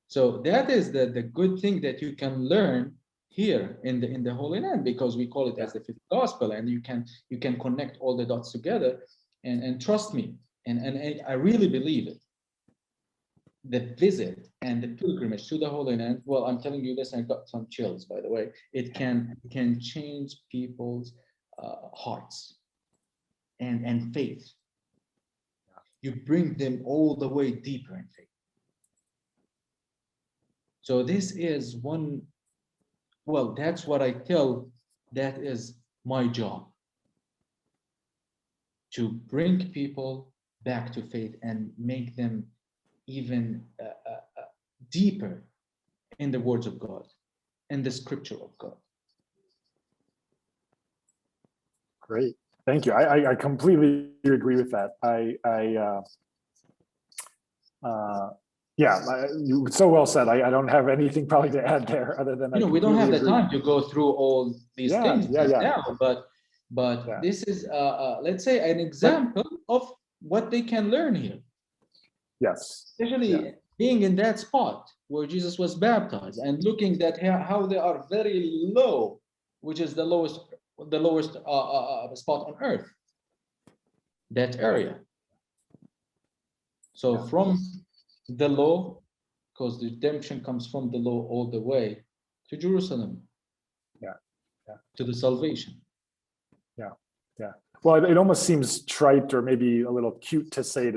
B: So that is the good thing that you can learn here in the Holy Land, because we call it as the fifth gospel, and you can connect all the dots together, and trust me, and I really believe it. The visit and the pilgrimage to the Holy Land, well, I'm telling you this, and I got some chills, by the way. It can change people's hearts and faith. You bring them all the way deeper in faith. So this is one, well, that's what I tell, that is my job, to bring people back to faith and make them even deeper in the words of God and the scripture of God.
A: Great. Thank you. I completely agree with that. You so well said. I don't have anything probably to add there other than
B: we don't have the time to go through all these things now, but this is let's say an example of what they can learn here.
A: Yes.
B: Especially being in that spot where Jesus was baptized and looking at how they are very low, which is the lowest spot on earth, that area. So from the low, because the redemption comes from the low all the way to Jerusalem, to the salvation.
A: Well, it almost seems trite or maybe a little cute to say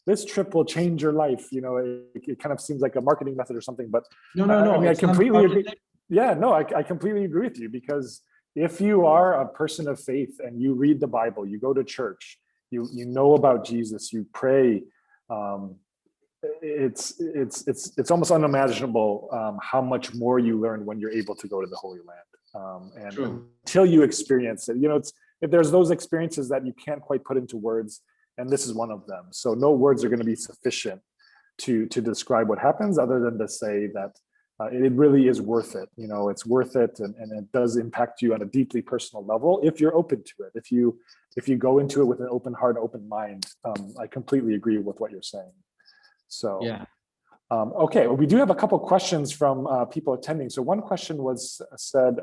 A: this trip will change your life. It kind of seems like a marketing method or something, but
B: no.
A: I mean, I completely agree. I completely agree with you, because if you are a person of faith and you read the Bible, you go to church, you know about Jesus, you pray, it's almost unimaginable how much more you learn when you're able to go to the Holy Land. And until you experience it, if there's those experiences that you can't quite put into words, and this is one of them. So no words are going to be sufficient to describe what happens, other than to say that it really is worth it. It's worth it, and it does impact you on a deeply personal level if you're open to it. If you go into it with an open heart, open mind, I completely agree with what you're saying. So okay, well, we do have a couple questions from people attending. So one question was said.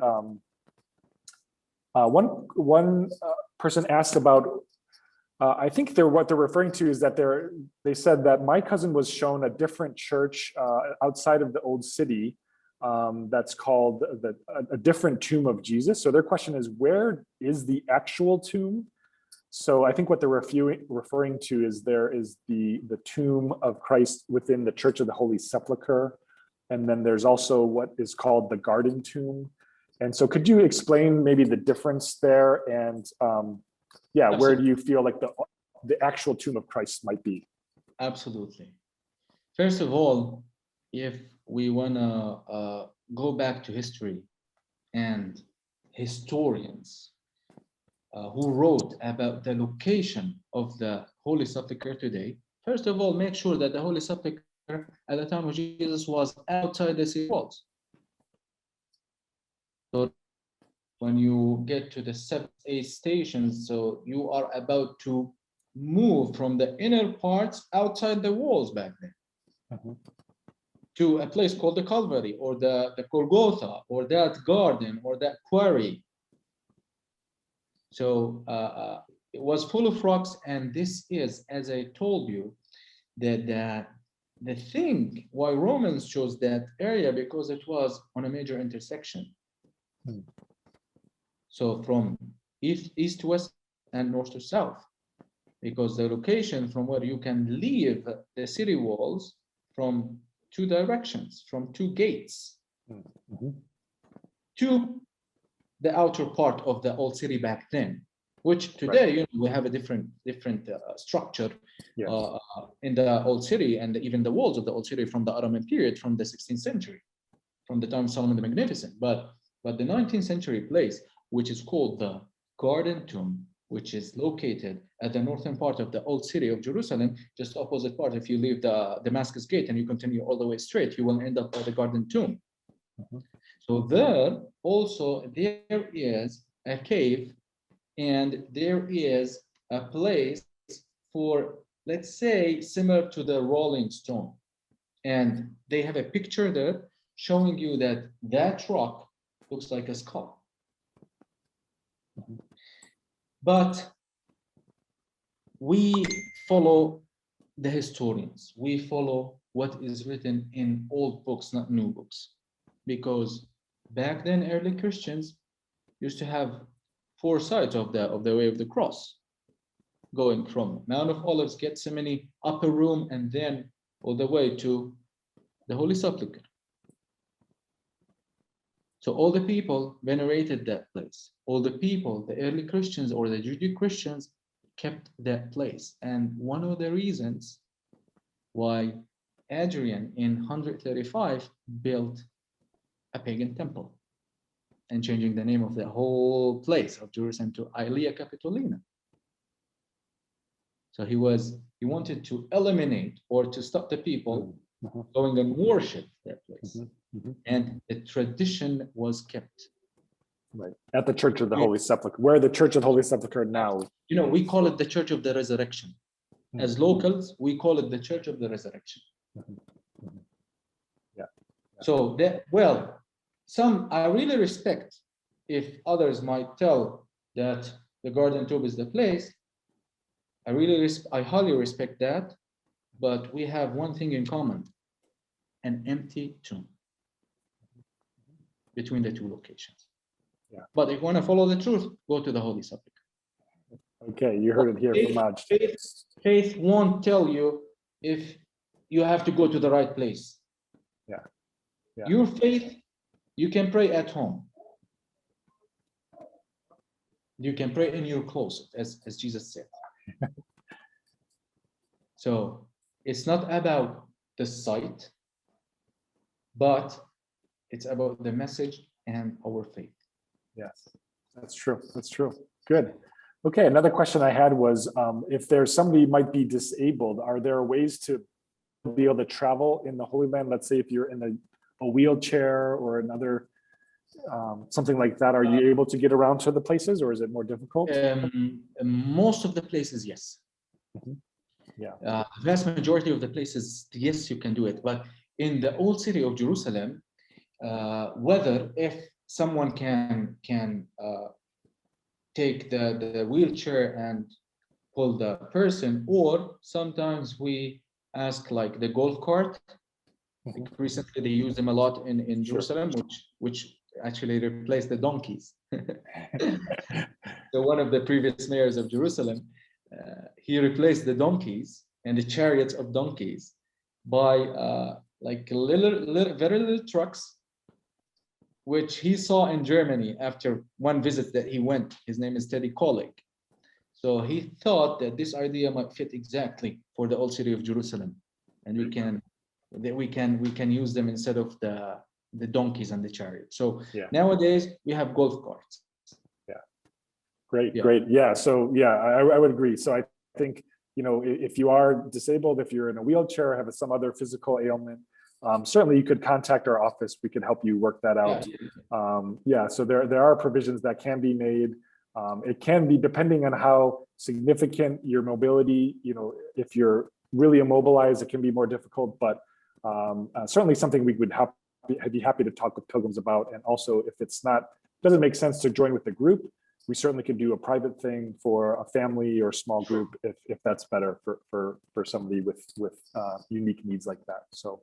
A: One person asked about. I think what they're referring to is that they said that my cousin was shown a different church outside of the old city that's called a different tomb of Jesus. So their question is, where is the actual tomb? So I think what they're referring to is there is the tomb of Christ within the Church of the Holy Sepulchre, and then there's also what is called the Garden Tomb. And so could you explain maybe the difference there, and where do you feel like the actual tomb of Christ might be?
B: Absolutely. First of all, if we want to go back to history and historians who wrote about the location of the Holy Sepulchre today, first of all, make sure that the Holy Sepulchre at the time of Jesus was outside the city walls. So when you get to the 7th, 8th stations, so you are about to move from the inner parts outside the walls back then. to a place called the Calvary or the Golgotha or that garden or that quarry. So it was full of rocks, and this is, as I told you, that the thing why Romans chose that area, because it was on a major intersection. So from east to west and north to south, because the location from where you can leave the city walls from two directions, from two gates, to the outer part of the old city back then, which today we have a different structure in the old city, and even the walls of the old city from the Ottoman period, from the 16th century, from the time of Solomon the Magnificent. But the 19th century place, which is called the Garden Tomb, which is located at the northern part of the old city of Jerusalem, just opposite part. If you leave the Damascus Gate and you continue all the way straight, you will end up at the Garden Tomb. So there is a cave, and there is a place for, let's say, similar to the Rolling Stone. And they have a picture there showing you that rock looks like a skull. But we follow the historians. We follow what is written in old books, not new books. Because back then, early Christians used to have 4 sides of the way of the cross, going from Mount of Olives, Gethsemane, upper room, and then all the way to the Holy Sepulchre. So all the people venerated that place. All the people, the early Christians or the Judeo-Christians, kept that place. And one of the reasons why Adrian in 135 built a pagan temple and changing the name of the whole place of Jerusalem to Aelia Capitolina. So he wanted to eliminate or to stop the people going and worship that place. And the tradition was kept.
A: Right. At the Church of the Holy Sepulchre, where the Church of the Holy Sepulchre now.
B: We call it the Church of the Resurrection. As locals, we call it the Church of the Resurrection. So I really respect if others might tell that the Garden Tomb is the place. I highly respect that, but we have one thing in common: an empty tomb between the two locations. But if you want to follow the truth, go to the Holy Sepulchre.
A: Okay, you heard it here from Majd.
B: Faith won't tell you if you have to go to the right place. Your faith, you can pray at home. You can pray in your closet, as Jesus said. So it's not about the site, but it's about the message and our faith.
A: Yes, that's true. That's true. Good. Okay, another question I had was, if there's somebody might be disabled, are there ways to be able to travel in the Holy Land? Let's say if you're in a wheelchair or another, something like that, are you able to get around to the places, or is it more difficult?
B: Most of the places, yes.
A: Yeah.
B: Vast majority of the places, yes, you can do it. But in the old city of Jerusalem, whether if someone can take the wheelchair and pull the person, or sometimes we ask like the golf cart. Recently they use them a lot in Jerusalem, which actually replaced the donkeys. So one of the previous mayors of Jerusalem, he replaced the donkeys and the chariots of donkeys by like very little trucks, which he saw in Germany after one visit that he went. His name is Teddy Kollek. So he thought that this idea might fit exactly for the old city of Jerusalem, and we can use them instead of the donkeys and the chariots. So nowadays we have golf carts.
A: Great. Yeah. So I would agree. So I think, if you are disabled, if you're in a wheelchair, or have some other physical ailment, certainly you could contact our office. We could help you work that out. So there are provisions that can be made. It can be, depending on how significant your mobility, if you're really immobilized, it can be more difficult, but certainly something we would be happy to talk with pilgrims about. And also, if it's not, doesn't make sense to join with the group, we certainly could do a private thing for a family or small group if that's better for somebody with unique needs like that. So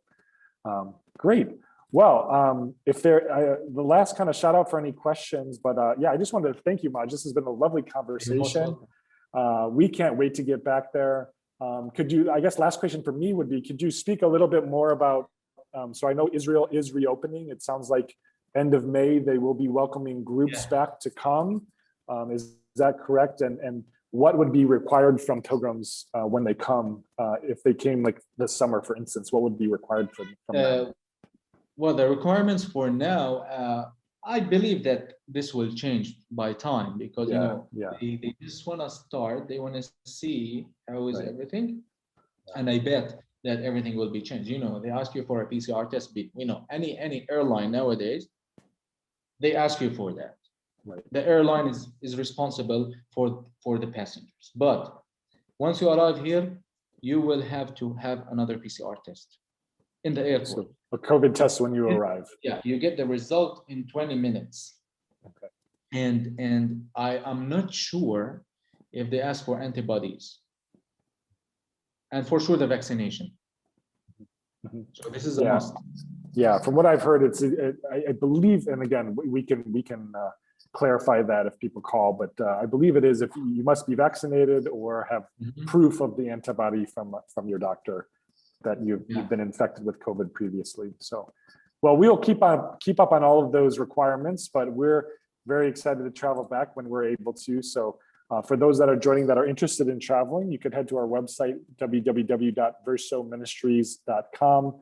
A: great. Well, the last kind of shout out for any questions, but yeah, I just wanted to thank you, Majd. This has been a lovely conversation. We can't wait to get back there. Could you, I guess last question for me would be, could you speak a little bit more about, so I know Israel is reopening. It sounds like end of May, they will be welcoming groups back to come. Is that correct? And what would be required from pilgrims when they come? If they came like this summer, for instance, what would be required from them?
B: Well, the requirements for now, I believe that this will change by time because they just want to start. They want to see how is everything, and I bet that everything will be changed. They ask you for a PCR test. Any airline nowadays, they ask you for that.
A: Right.
B: The airline is responsible for the passengers. But once you arrive here, you will have to have another PCR test in the airport.
A: So a COVID test when you arrive.
B: Yeah, you get the result in 20 minutes.
A: Okay.
B: And I am not sure if they ask for antibodies. And for sure the vaccination.
A: Mm-hmm.
B: So this is a must.
A: Yeah, from what I've heard, I believe, and again, we can clarify that if people call, but I believe it is if you must be vaccinated or have proof of the antibody from your doctor that you've been infected with COVID previously. So, well, we'll keep up on all of those requirements, but we're very excited to travel back when we're able to. So for those that are joining that are interested in traveling, you could head to our website, www.versoministries.com,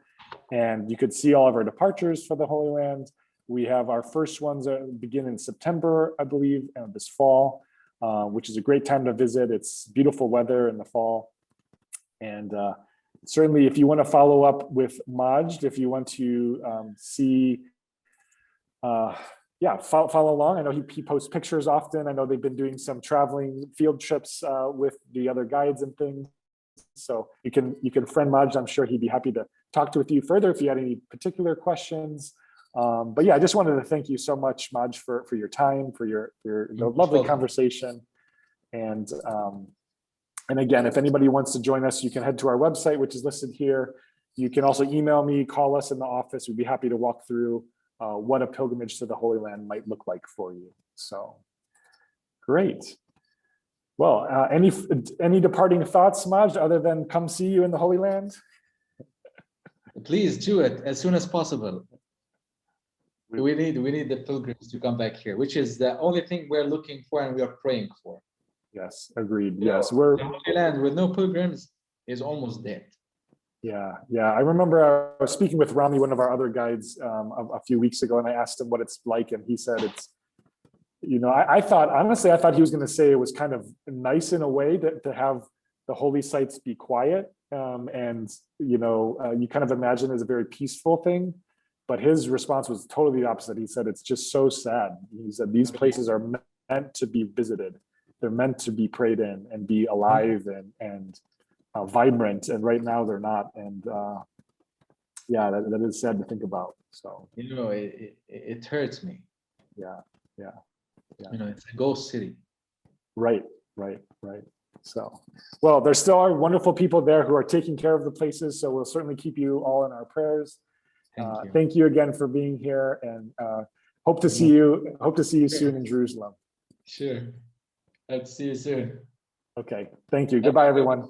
A: and you could see all of our departures for the Holy Land. We have our first ones begin in September, I believe, and this fall, which is a great time to visit. It's beautiful weather in the fall. And certainly if you want to follow up with Majd, if you want to see, follow along. I know he posts pictures often. I know they've been doing some traveling field trips with the other guides and things. So you can friend Majd. I'm sure he'd be happy to talk with you further if you had any particular questions. But yeah, I just wanted to thank you so much, Majd, for your time, for your lovely conversation. And again, if anybody wants to join us, you can head to our website, which is listed here. You can also email me, call us in the office. We'd be happy to walk through what a pilgrimage to the Holy Land might look like for you. So great. Well, any departing thoughts, Majd, other than come see you in the Holy Land?
B: Please do it as soon as possible. We need the pilgrims to come back here, which is the only thing we're looking for and we are praying for.
A: Yes, agreed. Yes,
B: the Holy Land with no pilgrims is almost dead.
A: Yeah. I remember I was speaking with Rami, one of our other guides, a few weeks ago, and I asked him what it's like, and he said it's, I thought he was going to say it was kind of nice in a way to have the holy sites be quiet, and you kind of imagine it as a very peaceful thing. But his response was totally the opposite. He said, it's just so sad. He said, these places are meant to be visited. They're meant to be prayed in and be alive and vibrant. And right now they're not. And that is sad to think about. So,
B: it hurts me.
A: Yeah.
B: It's a ghost city.
A: Right. So, well, there still are wonderful people there who are taking care of the places. So we'll certainly keep you all in our prayers. Thank you again for being here, and hope to see you soon in Jerusalem.
B: Sure. Hope to see you soon.
A: Okay. Thank you. Goodbye, everyone.